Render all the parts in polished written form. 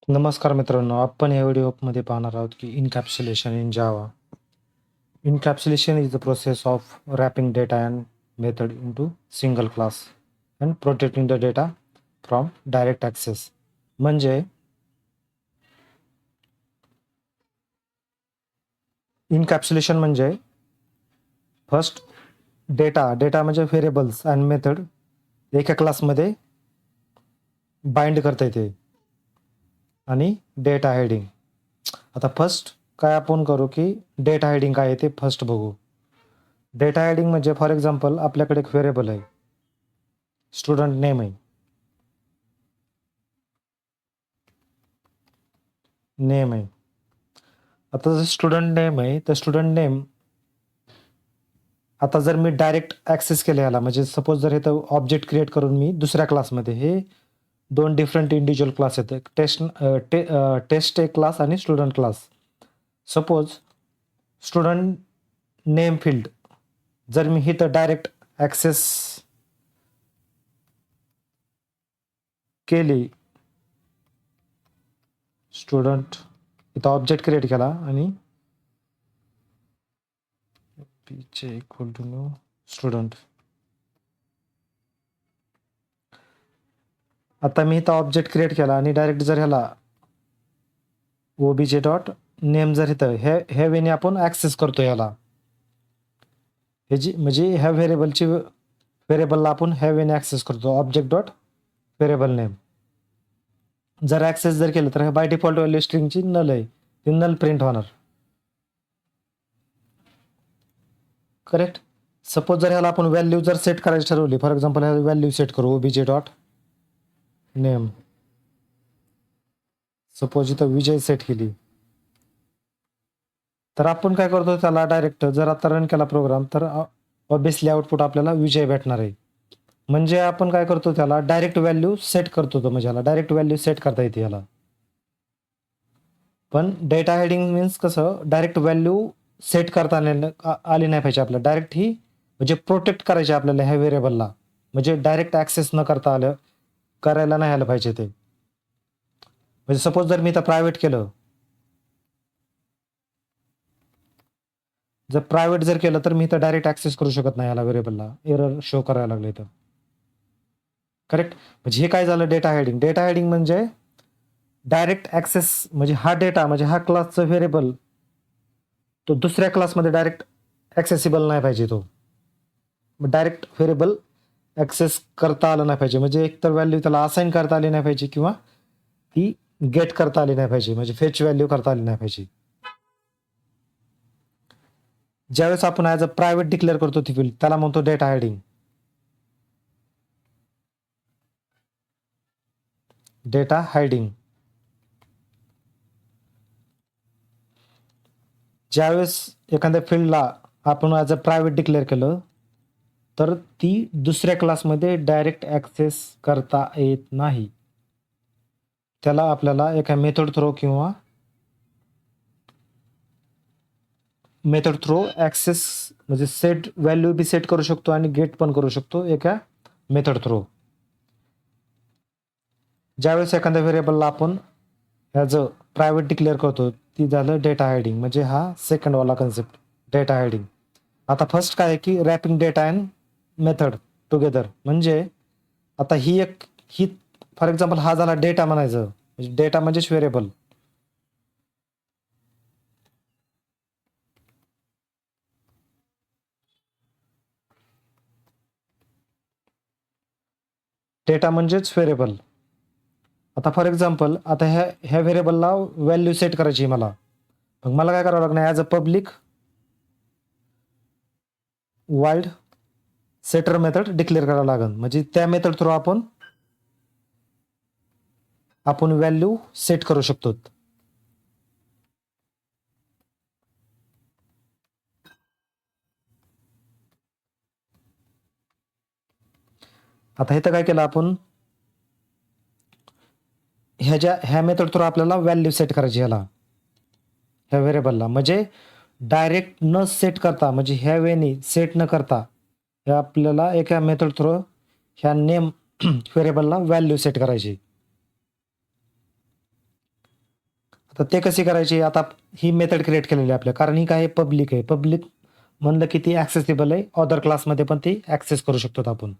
नमस्कार मित्रांनो, आपण या व्हिडिओमध्ये पाहणार आहोत की encapsulation in Java. Encapsulation is the process of wrapping data and method into single class and protecting the data from direct access. म्हणजे इनकॅप्सुलेशन म्हणजे फर्स्ट डेटा म्हणजे व्हेरिएबल्स अँड मेथड एका क्लासमध्ये बाइंड करता येते आणि डेटा हायडिंग. आता फर्स्ट काय आपण करू की डेटा हायडिंग काय आहे ते फर्स्ट बघू. डेटा हायडिंग म्हणजे फॉर एक्झाम्पल आपल्याकडे एक व्हेरिएबल आहे, स्टुडंट नेम आहे, नेम आहे. आता जर स्टुडंट नेम आहे तर स्टुडंट नेम आता जर मी डायरेक्ट ॲक्सेस केलं याला, म्हणजे सपोज जर हे तर ऑब्जेक्ट क्रिएट करून मी दुसऱ्या क्लासमध्ये, हे दोन डिफरंट इंडिव्हिज्युअल क्लास आहेत, टेस्ट एक क्लास आणि student class. Suppose student name field जर मी इथं डायरेक्ट ॲक्सेस केली, स्टुडंट इथं ऑब्जेक्ट क्रिएट केला आणि पीचे इक्वल टू न्यू स्टुडंट. आता मी इथं ऑब्जेक्ट क्रिएट केला आणि डायरेक्ट जर ह्याला ओबीजे डॉट नेम जर इथं ह्या वेने आपण ॲक्सेस करतो याला, ह्याची म्हणजे ह्या व्हेरिएबलला आपण ह्या वेने ॲक्सेस करतो, ऑब्जेक्ट डॉट व्हेरिएबल नेम. जर ॲक्सेस जर केलं तर बाय डिफॉल्ट व्हॅल्यू स्ट्रिंगची नल आहे, ती नल प्रिंट होणार. करेक्ट. सपोज जर ह्याला आपण व्हॅल्यू जर सेट करायची ठरवली, फॉर एक्झाम्पल ह्याला व्हॅल्यू सेट करू ओबीजे डॉट नेम. सपोज इथं विजय सेट केली, तर आपण काय करतो त्याला डायरेक्ट जर आता रन केला प्रोग्राम तर ऑब्विसली आउटपुट आपल्याला विजय भेटणार आहे. म्हणजे आपण काय करतो त्याला डायरेक्ट व्हॅल्यू सेट करतो, तो म्हणजे ह्याला डायरेक्ट व्हॅल्यू सेट करता येते ह्याला. पण डेटा हायडिंग मीन्स कसं, डायरेक्ट व्हॅल्यू सेट करता आली नाही पाहिजे आपल्याला, डायरेक्ट ही म्हणजे प्रोटेक्ट करायचे आपल्याला ह्या व्हेरिएबलला, म्हणजे डायरेक्ट ॲक्सेस न करता आलं, करायला नाही आलं पाहिजे ते. म्हणजे सपोज जर मी इथं प्रायव्हेट केलं, जर प्रायव्हेट जर केलं तर मी इथं डायरेक्ट ॲक्सेस करू शकत नाही याला व्हेरिएबलला, एरर शो करायला लागलं इथं. करेक्ट. म्हणजे हे काय झालं डेटा हायडिंग. डेटा हायडिंग म्हणजे डायरेक्ट ॲक्सेस, म्हणजे हा डेटा म्हणजे हा क्लासचा व्हेरिएबल तो दुसऱ्या क्लासमध्ये डायरेक्ट ॲक्सेसिबल नाही पाहिजे, तो डायरेक्ट व्हेरिएबल ॲक्सेस करता आलं नाही पाहिजे. म्हणजे एकतर व्हॅल्यू त्याला असाइन करता आली नाही पाहिजे किंवा ती गेट करता आली नाही पाहिजे, म्हणजे फेच व्हॅल्यू करता आली नाही पाहिजे. ज्यावेळेस आपण ॲज अ प्रायव्हेट डिक्लेअर करतो ती फील्ड, त्याला म्हणतो डेटा हायडिंग. Data hiding. ज्यावेळेस एखाद्या फील्डला आपण ॲज अ प्रायव्हेट डिक्लेअर केलं तर ती दुसऱ्या क्लासमध्ये डायरेक्ट ॲक्सेस करता येत नाही. त्याला आपल्याला एका मेथड थ्रो किंवा मेथड थ्रो ॲक्सेस, म्हणजे सेट व्हॅल्यू बी सेट करू शकतो आणि गेट पण करू शकतो एका मेथड थ्रो. ज्यावेळेस एखाद्या व्हेरिएबलला आपण ॲज अ प्रायव्हेट डिक्लेअर करतो, ती झालं डेटा हायडिंग. म्हणजे हा सेकंडवाला कन्सेप्ट डेटा हायडिंग. आता फर्स्ट काय आहे की wrapping data and method together. म्हणजे आता ही फॉर एक्झाम्पल हा झाला डेटा म्हणायचं, म्हणजे डेटा म्हणजेच व्हेरिएबल. डेटा म्हणजेच व्हेरिएबल. आता फॉर एक्झाम्पल आता ह्या व्हेरिएबलला व्हॅल्यू सेट करायची मला, मग मला काय करावं लागणार, as a public void setter method declare करावं लागेल. म्हणजे त्या मेथड थ्रू आपण व्हॅल्यू सेट करू शकतो. आता इथं काय केलं आपण, ह्या मेथड थ्रू आपल्याला व्हॅल्यू सेट करायची ह्या व्हेरिएबलला. म्हणजे डायरेक्ट न सेट करता, म्हणजे ह्या वेनी सेट न करता, हे आपल्याला एका मेथड थ्रू ह्या नेम व्हेरिएबलला व्हॅल्यू सेट करायची. तर ते कशी करायची? आता ही मेथड क्रिएट केलेली आहे आपल्या, कारण ही काय आहे? पब्लिक आहे. पब्लिक म्हणलं की ती ॲक्सेसिबल आहे. अदर क्लासमध्ये पण ती ॲक्सेस करू शकतो आपण.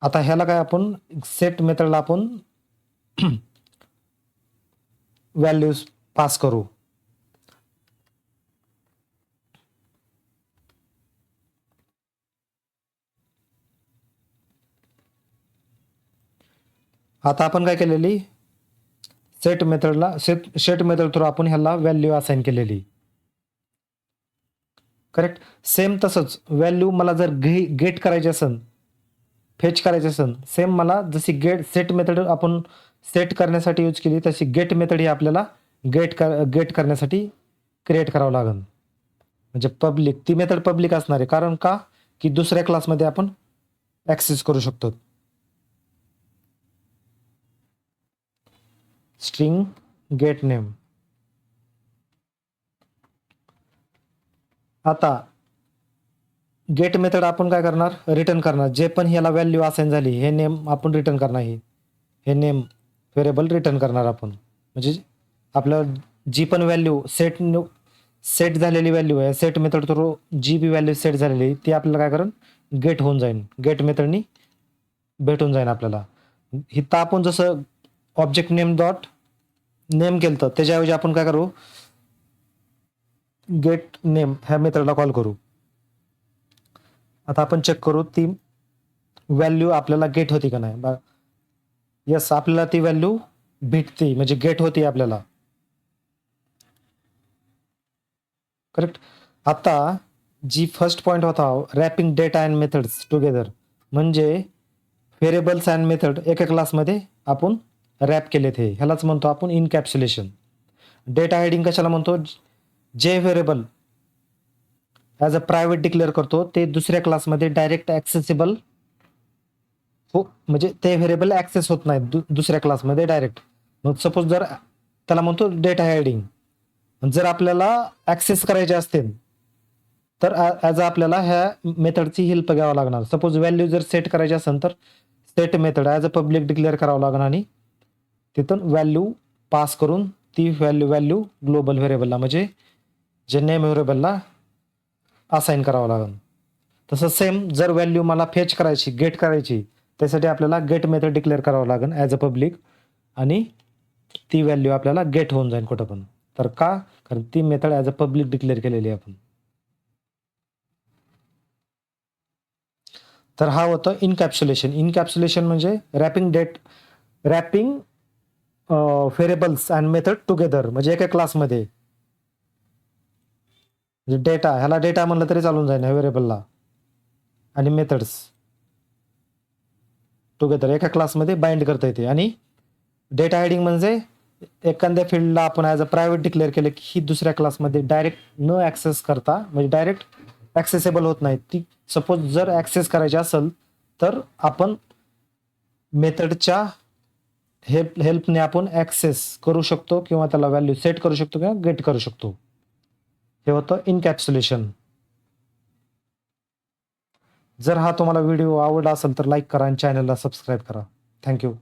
आता ह्याला काय आपण सेट मेथडला आपण व्हॅल्यूज पास करू. आता आपण काय केलेली? सेट मेथड थ्रू आपण ह्याला व्हॅल्यू असाइन केलेली. करेक्ट. सेम तसंच व्हॅल्यू मला जर गेट करायची असेल, फेच करायची असेल, सेम मला जशी सेट मेथड आपण सेट करण्यासाठी यूज केली, तशी गेट मेथड ही आपल्याला गेट करण्यासाठी क्रिएट करावं लागेल. म्हणजे पब्लिक, ती मेथड पब्लिक असणार आहे. कारण का? की दुसऱ्या क्लासमध्ये आपण ॲक्सेस करू शकतो. String gate name. आता गेट मेथड आपण काय करणार? रिटर्न करणार. जे पण ह्याला व्हॅल्यू असाइन झाली, हे नेम आपण रिटर्न करणार. हे नेम व्हेरिएबल रिटर्न करणार आपण. म्हणजे आपलं जी पण व्हॅल्यू सेट झालेली व्हॅल्यू आहे, सेट मेथड थ्रू जी बी व्हॅल्यू सेट झालेली, ती आपल्याला काय करेल? गेट होऊन जाईल. गेट मेथडनी भेटून जाईल आपल्याला. इथं आपण जसं ऑब्जेक्ट नेम डॉट नेम केलं तर त्याच्याऐवजी आपण काय करू? गेट नेम ह्या मेथडला कॉल करू. आता आपण चेक करू ती व्हॅल्यू आपल्याला गेट होती का नाही. येस, आपल्याला ती व्हॅल्यू भेटते, म्हणजे गेट होती आपल्याला. करेक्ट. आता जी फर्स्ट पॉईंट होता, wrapping data and methods together, म्हणजे व्हेरिएबल्स अँड मेथड एका क्लासमध्ये आपण रॅप केलेत. ह्यालाच म्हणतो आपण इनकॅप्सुलेशन. डेटा हायडिंग कशाला म्हणतो? जे variable as a private declare करतो, ते दुसऱ्या क्लासमध्ये डायरेक्ट ॲक्सेसिबल हो, म्हणजे ते व्हेरिएबल ॲक्सेस होत नाहीत दुसऱ्या क्लासमध्ये डायरेक्ट. मग सपोज जर त्याला म्हणतो डेटा हायडिंग. जर आपल्याला ॲक्सेस करायचे असतील तर ॲज आपल्याला ह्या मेथडची हेल्प घ्यावं लागणार. सपोज व्हॅल्यू जर सेट करायची असेल तर set method as a public declare करावं लागणार आणि तिथून व्हॅल्यू पास करून ती व्हॅल्यू ग्लोबल व्हेरिएबलला, म्हणजे जे नेम व्हेरिएबलला असाइन करावं लागेल. तसं सेम जर व्हॅल्यू मला फेच करायची, गेट करायची, त्यासाठी आपल्याला गेट मेथड डिक्लेअर करावं लागेल ॲज अ पब्लिक, आणि ती व्हॅल्यू आपल्याला गेट होऊन जाईल कुठं पण. तर का? कारण ती method as a public declare केलेली आहे आपण. तर हा होतं इनकॅप्सुलेशन. इनकॅप्सुलेशन म्हणजे wrapping variables and method together, म्हणजे एका क्लासमध्ये. म्हणजे डेटा, ह्याला डेटा म्हणलं तरी चालून जाईल, ह्या व्हेरिएबलला आणि मेथड्स टुगेदर एका क्लासमध्ये बाइंड करता येते. आणि डेटा हायडिंग म्हणजे एखाद्या फील्डला आपण ॲज अ प्रायव्हेट डिक्लेअर केलं की ही दुसऱ्या क्लासमध्ये डायरेक्ट न ॲक्सेस करता, म्हणजे डायरेक्ट ॲक्सेसेबल होत नाही. ती सपोज जर ॲक्सेस करायची असेल तर आपण मेथडच्या हेल्पने आपण ॲक्सेस करू शकतो, किंवा त्याला व्हॅल्यू सेट करू शकतो, किंवा गेट करू शकतो. हे होतं इनकॅप्सुलेशन. जर हा तुम्हाला व्हिडिओ आवडला असेल तर लाईक करा आणि चॅनलला सबस्क्राईब करा. थँक्यू.